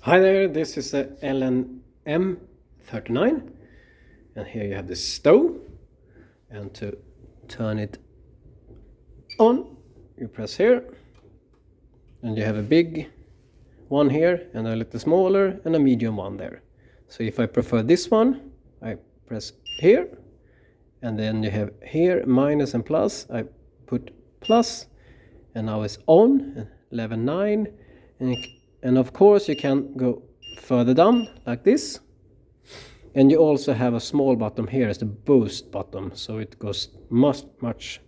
Hi there, this is a LNM39 and here you have the stove, and to turn it on you press here, and you have a big one here and a little smaller and a medium one there. So if I prefer this one, I press here, and then you have here minus and plus. I put plus, and now it's on, level 9, and of course you can go further down like this, and you also have a small button here as the boost button, so it goes much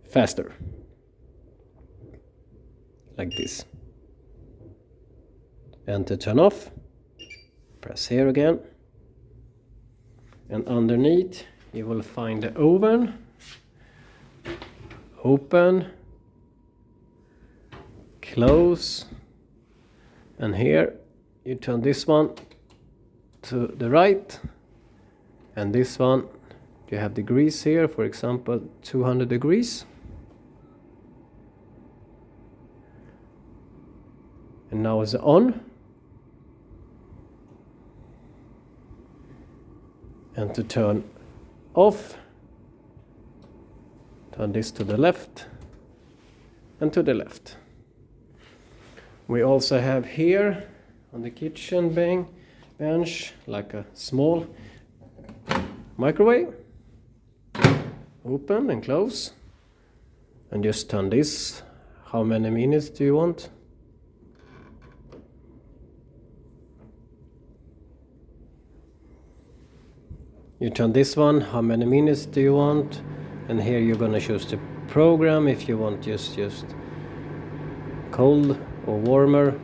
faster like this. And to turn off, press here again, and underneath you will find the oven. Open, close, and here you turn this one to the right, and this one you have degrees here, for example 200 degrees, and now it's on. And to turn off, turn this to the left and to the left. We also have here on the kitchen bench like a small microwave. Open and close, and just turn this. How many minutes do you want? You turn this one, how many minutes do you want? And here you're gonna choose the program. If you want just cold or warmer,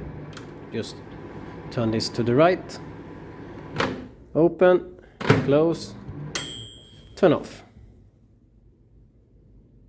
just turn this to the right. Open, close, turn off.